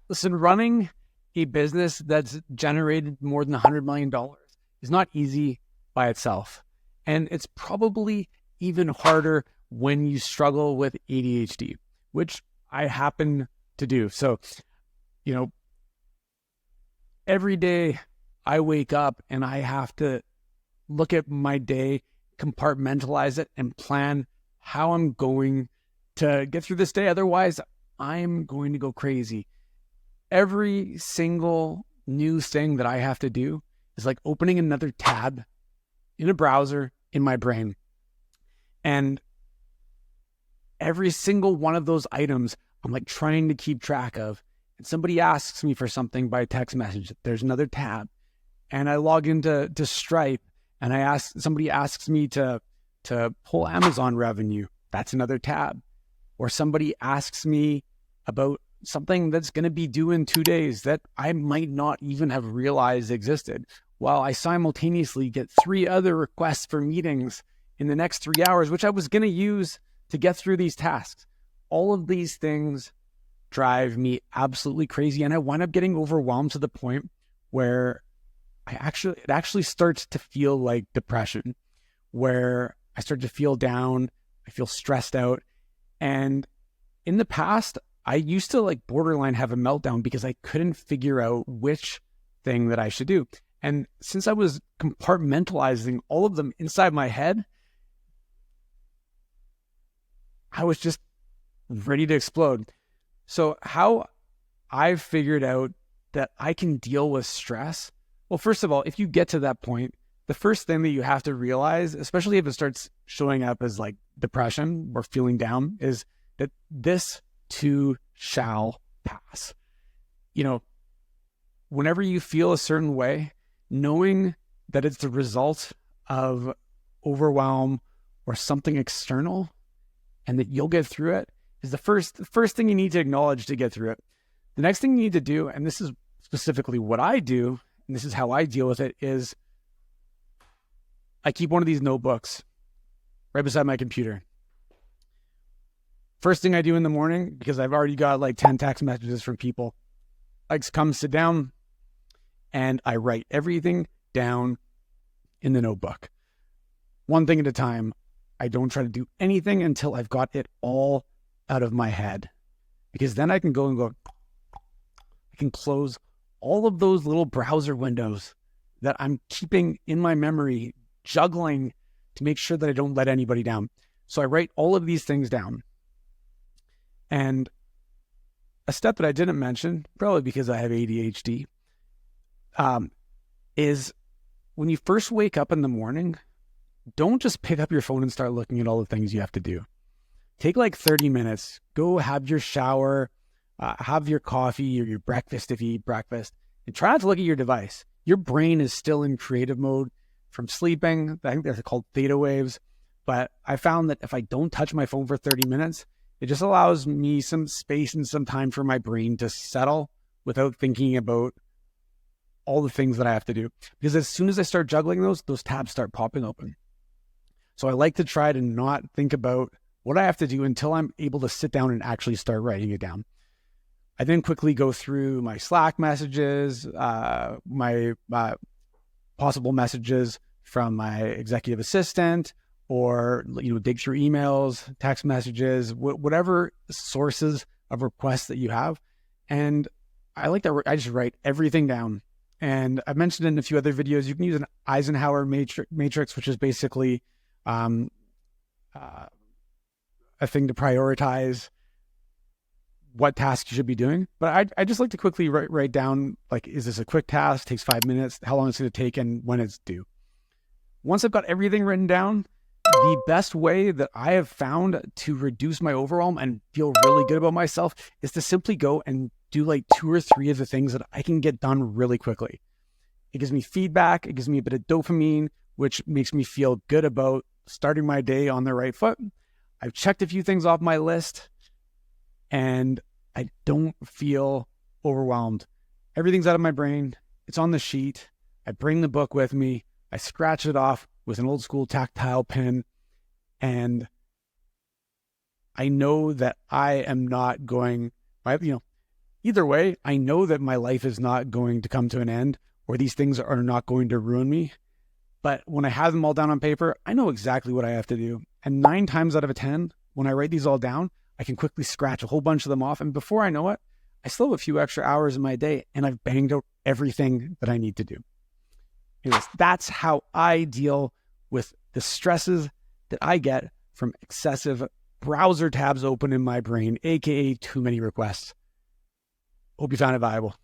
Listen, running a business that's generated more than $100 million is not easy by itself. And it's probably even harder when you struggle with ADHD, which I happen to do. So, you know, every day I wake up and I have to look at my day, compartmentalize it, and plan how I'm going to get through this day. Otherwise, I'm going to go crazy. Every single new thing that I have to do is like opening another tab in a browser in my brain. And every single one of those items, I'm like trying to keep track of. And somebody asks me for something by text message, there's another tab. And I log into Stripe and somebody asks me to pull Amazon revenue. That's another tab. Or somebody asks me about something that's going to be due in 2 days that I might not even have realized existed, while I simultaneously get 3 other requests for meetings in the next 3 hours, which I was going to use to get through these tasks. All of these things drive me absolutely crazy, and I wind up getting overwhelmed to the point where it actually starts to feel like depression, where I start to feel down, I feel stressed out. And in the past, I used to like borderline have a meltdown because I couldn't figure out which thing that I should do. And since I was compartmentalizing all of them inside my head, I was just ready to explode. So how I've figured out that I can deal with stress. Well, first of all, if you get to that point, the first thing that you have to realize, especially if it starts showing up as like depression or feeling down, is that this too shall pass. You know, whenever you feel a certain way, knowing that it's the result of overwhelm or something external and that you'll get through it is the first thing you need to acknowledge to get through it. The next thing you need to do, and this is specifically what I do, and this is how I deal with it, is I keep one of these notebooks right beside my computer. First thing I do in the morning, because I've already got like 10 text messages from people, I come sit down and I write everything down in the notebook. One thing at a time. I don't try to do anything until I've got it all out of my head, because then I can I can close all of those little browser windows that I'm keeping in my memory, juggling to make sure that I don't let anybody down. So I write all of these things down. And a step that I didn't mention, probably because I have ADHD, is when you first wake up in the morning, don't just pick up your phone and start looking at all the things you have to do. Take like 30 minutes, go have your shower, have your coffee or your breakfast if you eat breakfast, and try not to look at your device. Your brain is still in creative mode from sleeping. I think they're called theta waves. But I found that if I don't touch my phone for 30 minutes, it just allows me some space and some time for my brain to settle without thinking about all the things that I have to do. Because as soon as I start juggling those tabs start popping open. So I like to try to not think about what I have to do until I'm able to sit down and actually start writing it down. I then quickly go through my Slack messages, my possible messages from my executive assistant, or dig through emails, text messages, whatever sources of requests that you have. And I like that I just write everything down. And I've mentioned in a few other videos, you can use an Eisenhower matrix, which is basically a thing to prioritize what tasks you should be doing. But I just like to quickly write down, like, is this a quick task? Takes 5 minutes, how long it's going to take, and when it's due. Once I've got everything written down, the best way that I have found to reduce my overwhelm and feel really good about myself is to simply go and do like 2 or 3 of the things that I can get done really quickly. It gives me feedback. It gives me a bit of dopamine, which makes me feel good about starting my day on the right foot. I've checked a few things off my list and I don't feel overwhelmed. Everything's out of my brain. It's on the sheet. I bring the book with me. I scratch it off with an old school tactile pen, and I know that I am not going, Either way, I know that my life is not going to come to an end, or these things are not going to ruin me. But when I have them all down on paper, I know exactly what I have to do. And 9 times out of 10, when I write these all down, I can quickly scratch a whole bunch of them off. And before I know it, I still have a few extra hours in my day and I've banged out everything that I need to do. Anyways, that's how I deal with the stresses that I get from excessive browser tabs open in my brain, aka too many requests. Hope you found it valuable.